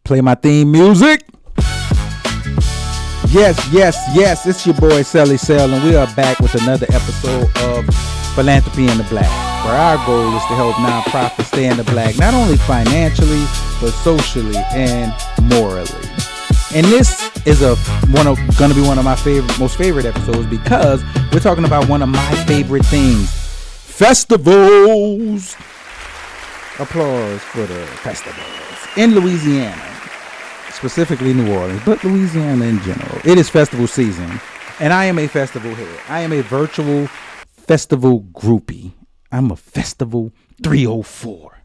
Play my theme music. Yes. It's your boy Sally Sell, and we are back with another episode of Philanthropy N The Black, where our goal is to help nonprofits stay in the black, not only financially, but socially and morally. And this is going to be one of my most favorite episodes because we're talking about one of my favorite things, festivals. Applause for the festivals in Louisiana. Specifically New Orleans, but Louisiana in general. It is festival season, and I am a festival head. I am a virtual festival groupie. I'm a festival 304.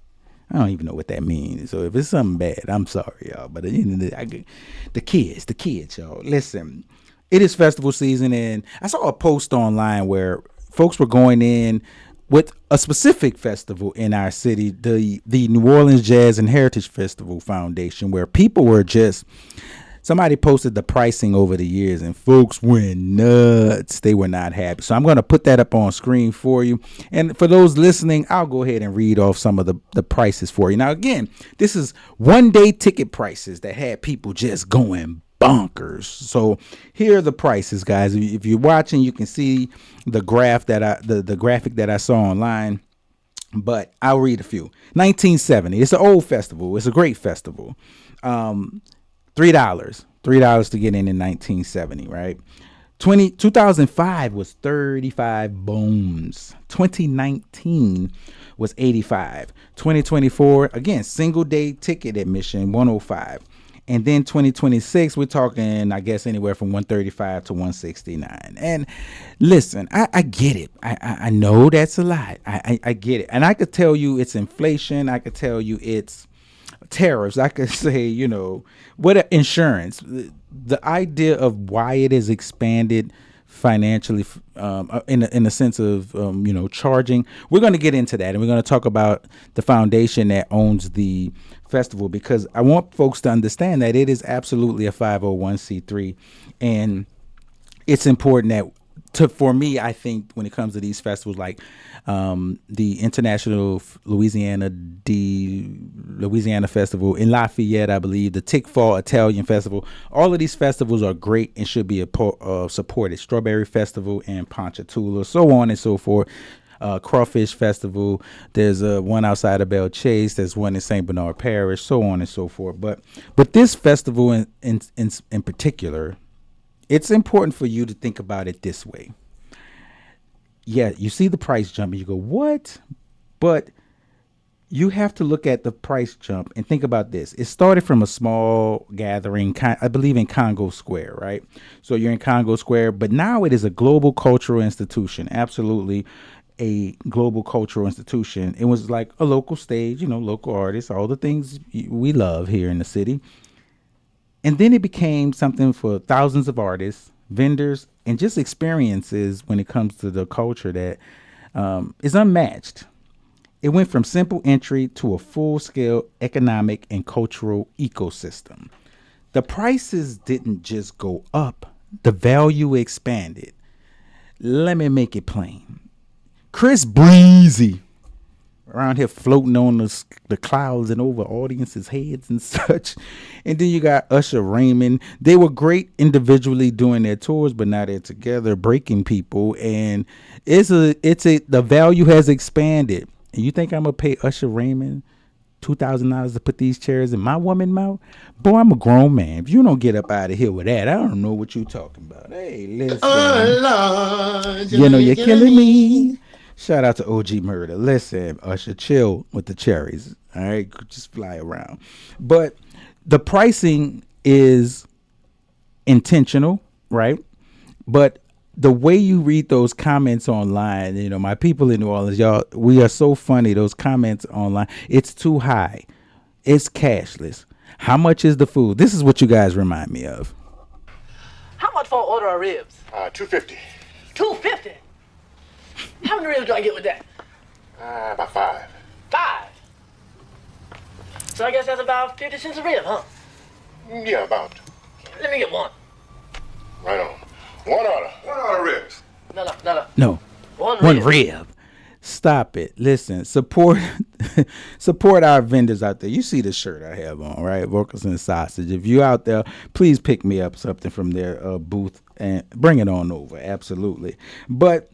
I don't even know what that means. So if it's something bad, I'm sorry, y'all. But the kids, y'all. Listen, it is festival season, and I saw a post online where folks were going in with a specific festival in our city, the New Orleans Jazz and Heritage Festival Foundation, where people were somebody posted the pricing over the years and folks went nuts. They were not happy. So I'm going to put that up on screen for you. And for those listening, I'll go ahead and read off some of the prices for you. Now, again, this is one-day ticket prices that had people just going bonkers. So here are the prices, guys. If you're watching, you can see the graphic that I saw online, but I'll read a few. 1970. It's an old festival. It's a great festival. $3 to get in 1970, right? 2005 was 35 bones. 2019 was 85. 2024, again, single day ticket admission, 105. And then 2026, we're talking, I guess, anywhere from 135 to 169. And listen, I get it. I know that's a lot. I get it. And I could tell you it's inflation. I could tell you it's tariffs. I could say, what insurance. The idea of why it is expanded financially, in a sense of charging. We're going to get into that, and we're going to talk about the foundation that owns the festival, because I want folks to understand that it is absolutely a 501c3, and it's important that for me, I think when it comes to these festivals like the International Louisiana Festival in Lafayette, I believe, the Tickfall Italian Festival, all of these festivals are great and should be supported. Strawberry Festival and Ponchatoula, so on and so forth. Crawfish Festival, there's one outside of Belle Chase, there's one in St. Bernard Parish, so on and so forth. But this festival in particular, it's important for you to think about it this way. Yeah, you see the price jump and you go, what? But you have to look at the price jump and think about this. It started from a small gathering, I believe in Congo Square, right? So you're in Congo Square, but now it is a global cultural institution. Absolutely a global cultural institution. It was like a local stage, local artists, all the things we love here in the city. And then it became something for thousands of artists, vendors, and just experiences when it comes to the culture that is unmatched. It went from simple entry to a full-scale economic and cultural ecosystem. The prices didn't just go up. The value expanded. Let me make it plain. Chris Breezy around here floating on the clouds and over audiences' heads and such. And then you got Usher Raymond. They were great individually doing their tours, but now they're together breaking people. And the value has expanded. And you think I'm gonna pay Usher Raymond $2,000 to put these chairs in my woman mouth? Boy, I'm a grown man. If you don't get up out of here with that, I don't know what you're talking about. Hey, listen. Oh, Lord, you're killing me. Shout out to OG Murder. Listen, Usher, chill with the cherries. All right, just fly around. But the pricing is intentional, right? But the way you read those comments online, my people in New Orleans, y'all, we are so funny. Those comments online, it's too high. It's cashless. How much is the food? This is what you guys remind me of. How much for an order of ribs? $2.50. $2.50? How many ribs do I get with that? About 5. 5? So I guess that's about 50 cents a rib, huh? Yeah, about. Let me get one. Right on. One order ribs. No. No. One rib. Rib. Stop it. Listen, support support our vendors out there. You see the shirt I have on, right? Wilkerson Sausage. If you out there, please pick me up something from their booth and bring it on over. Absolutely. But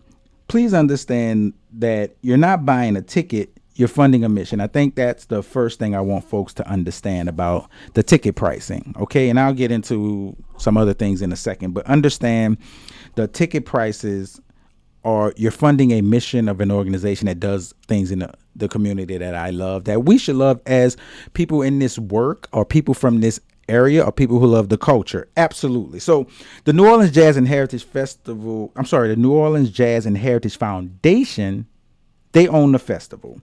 please understand that you're not buying a ticket, you're funding a mission. I think that's the first thing I want folks to understand about the ticket pricing. Okay. And I'll get into some other things in a second, but understand the ticket prices or you're funding a mission of an organization that does things in the community that I love, that we should love as people in this work or people from this area or people who love the culture. Absolutely. So the New Orleans Jazz and Heritage Festival, the New Orleans Jazz and Heritage Foundation, they own the festival.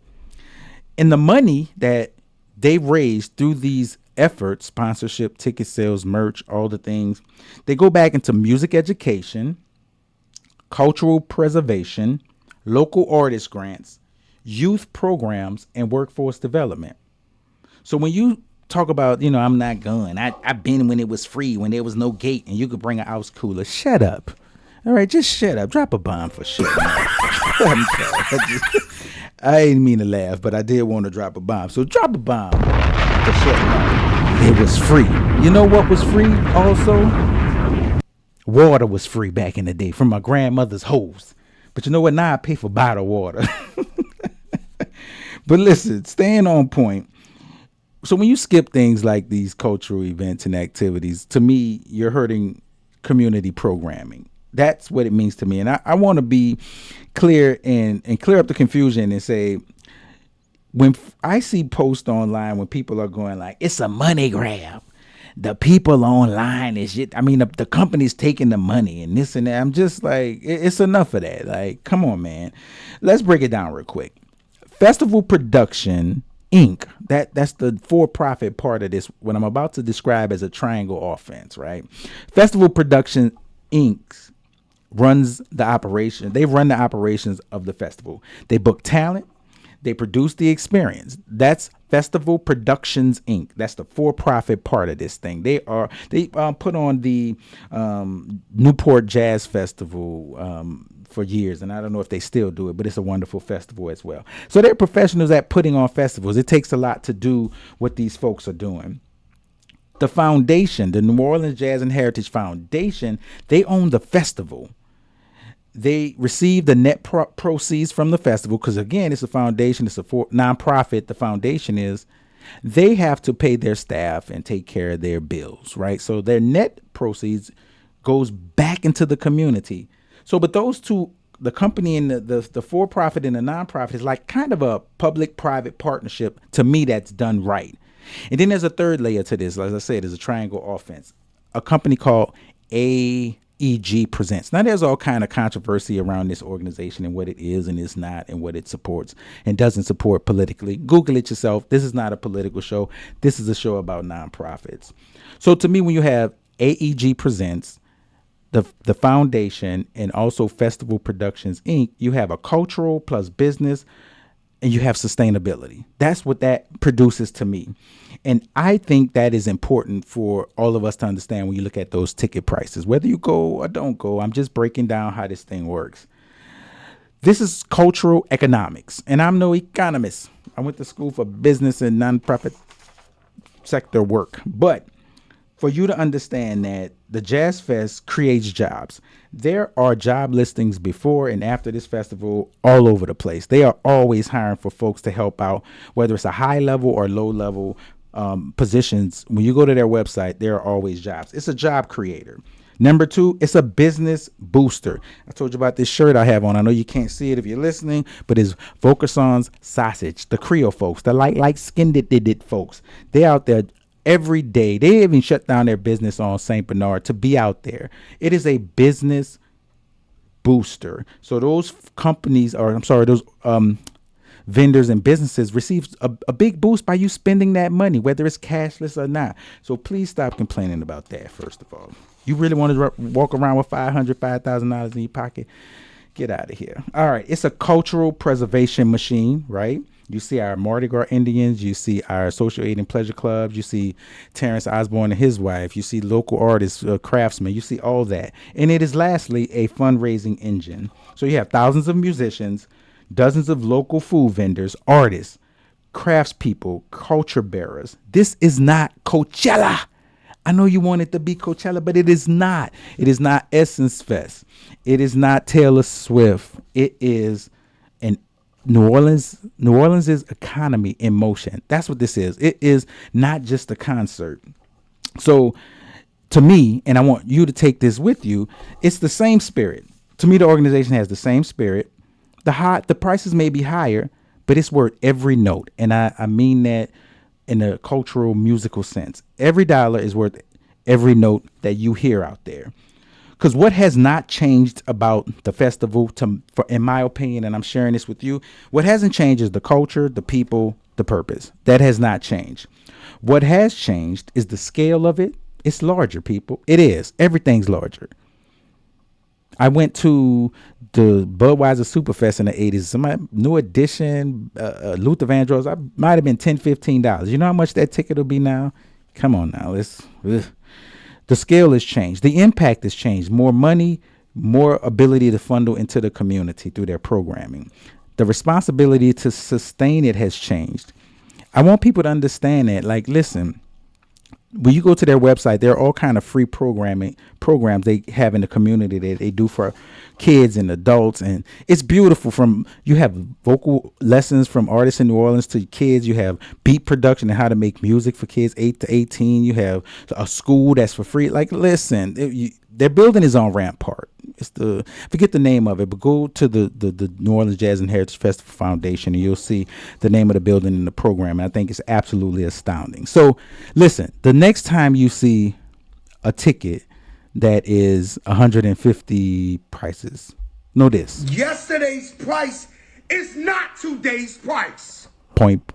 And the money that they raise through these efforts, sponsorship, ticket sales, merch, all the things, they go back into music education, cultural preservation, local artist grants, youth programs, and workforce development. So when you talk about, I'm not going, I've been when it was free, when there was no gate and you could bring an ice cooler. Shut up. All right, just shut up. Drop a bomb for shit. I'm sorry. I didn't mean to laugh, but I did want to drop a bomb. So drop a bomb for shit. It was free. You know what was free also? Water was free back in the day from my grandmother's hose. But you know what? Now I pay for bottled water. But listen, staying on point. So when you skip things like these cultural events and activities, to me, you're hurting community programming. That's what it means to me. And I want to be clear and clear up the confusion and say, when I see posts online when people are going like, it's a money grab. The people online is shit. I mean, the company's taking the money and this and that. I'm just like, it's enough of that. Like, come on, man. Let's break it down real quick. Festival Production Inc. That's the for-profit part of this. What I'm about to describe as a triangle offense, right? Festival Production Inc. runs the operation. They run the operations of the festival. They book talent. They produce the experience. That's Festival Productions Inc. That's the for-profit part of this thing. They put on the Newport Jazz Festival for years, and I don't know if they still do it, but it's a wonderful festival as well. So they're professionals at putting on festivals. It takes a lot to do what these folks are doing. The foundation, the New Orleans Jazz and Heritage Foundation, they own the festival. They receive the net proceeds from the festival because, again, it's a foundation. It's a nonprofit. The foundation is they have to pay their staff and take care of their bills, right? So their net proceeds goes back into the community. So but those two, the company and the for-profit and the nonprofit is like kind of a public-private partnership to me that's done right. And then there's a third layer to this. As I said, there's a triangle offense. A company called AEG Presents. Now, there's all kind of controversy around this organization and what it is and is not and what it supports and doesn't support politically. Google it yourself. This is not a political show. This is a show about nonprofits. So to me, when you have AEG Presents, the foundation, and also Festival Productions Inc., you have a cultural plus business, and you have sustainability. That's what that produces to me. And I think that is important for all of us to understand when you look at those ticket prices, whether you go or don't go. I'm just breaking down how this thing works. This is cultural economics, and I'm no economist. I went to school for business and nonprofit sector work. But for you to understand that the Jazz Fest creates jobs. There are job listings before and after this festival all over the place. They are always hiring for folks to help out, whether it's a high level or low level positions. When you go to their website, there are always jobs. It's a job creator. Number two, it's a business booster. I told you about this shirt I have on. I know you can't see it if you're listening, but it's Vokerson's Sausage, the Creole folks, the light skinned it folks. They out there every day. They even shut down their business on St. Bernard to be out there. It is a business booster. So those companies, those vendors and businesses receive a big boost by you spending that money, whether it's cashless or not. So please stop complaining about that, first of all. You really want to walk around with $5,000 in your pocket? Get out of here. All right. It's a cultural preservation machine, right? You see our Mardi Gras Indians. You see our social aid and pleasure clubs. You see Terrence Osborne and his wife. You see local artists, craftsmen. You see all that. And it is lastly a fundraising engine. So you have thousands of musicians dozens of local food vendors, artists, craftspeople, culture bearers. This is not Coachella. I know you want it to be Coachella, but it is not. It is not Essence Fest. It is not Taylor Swift. It is an New Orleans. New Orleans' economy in motion. That's what this is. It is not just a concert. So to me, and I want you to take this with you, it's the same spirit. To me, the organization has the same spirit. The prices may be higher, but it's worth every note. And I mean that in a cultural, musical sense. Every dollar is worth every note that you hear out there. Because what has not changed about the festival, in my opinion, and I'm sharing this with you, what hasn't changed is the culture, the people, the purpose. That has not changed. What has changed is the scale of it. It's larger, people. It is. Everything's larger. I went to the Budweiser Superfest in the 80s. Some new edition, Luther Vandross. I might have been $10, $15. You know how much that ticket will be now? Come on now. The scale has changed. The impact has changed. More money, more ability to funnel into the community through their programming. The responsibility to sustain it has changed. I want people to understand that. Like, listen, when you go to their website, there are all kind of free programs they have in the community that they do for kids and adults, and it's beautiful. You have vocal lessons from artists in New Orleans to kids. You have beat production and how to make music for kids 8 to 18. You have a school that's for free. Like, listen, their building is on Rampart. It's forget the name of it, but go to the New Orleans Jazz and Heritage Festival Foundation and you'll see the name of the building and the program. And I think it's absolutely astounding. So listen, the next time you see a ticket that is 150 prices, know this. Yesterday's price is not today's price. Point.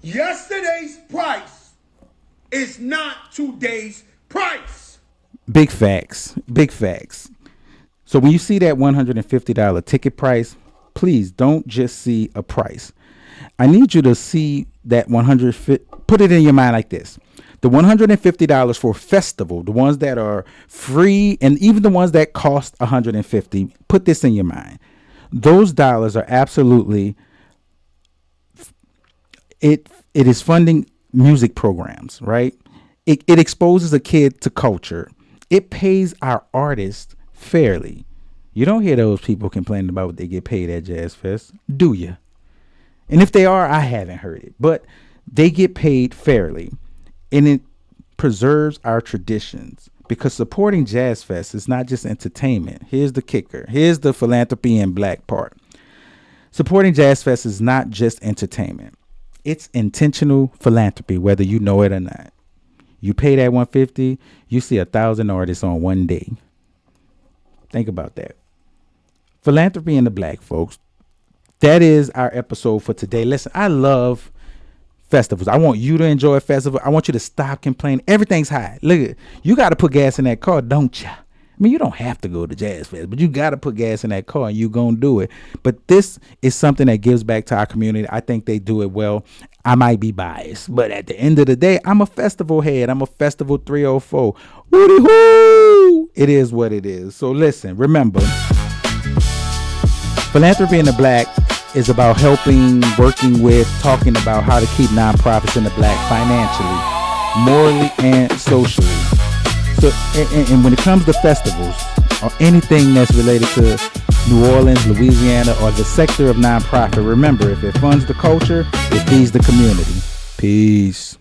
Yesterday's price is not today's price. Big facts. Big facts. So when you see that $150 ticket price, please don't just see a price. I need you to see that put it in your mind like this. The $150 for a festival, the ones that are free and even the ones that cost $150, put this in your mind. Those dollars are absolutely, it is funding music programs, right? It exposes a kid to culture. It pays our artists fairly. You don't hear those people complaining about what they get paid at Jazz Fest, do you? And if they are, I haven't heard it. But they get paid fairly. And it preserves our traditions. Because supporting Jazz Fest is not just entertainment. Here's the kicker. Here's the Philanthropy N Black part. Supporting Jazz Fest is not just entertainment. It's intentional philanthropy, whether you know it or not. You pay that $150, you see 1,000 artists on one day. Think about that. Philanthropy N The Black, folks. That is our episode for today. Listen, I love festivals. I want you to enjoy a festival. I want you to stop complaining. Everything's high. Look, you got to put gas in that car, don't you? I mean, you don't have to go to Jazz Fest, but you got to put gas in that car and you're going to do it. But this is something that gives back to our community. I think they do it well. I might be biased, but at the end of the day, I'm a festival head. I'm a Festival 304. Woody hoo! It is what it is. So listen, remember, Philanthropy N The Black is about helping, working with, talking about how to keep nonprofits in the black financially, morally, and socially. So, and when it comes to festivals or anything that's related to New Orleans, Louisiana, or the sector of nonprofit, remember, if it funds the culture, it feeds the community. Peace.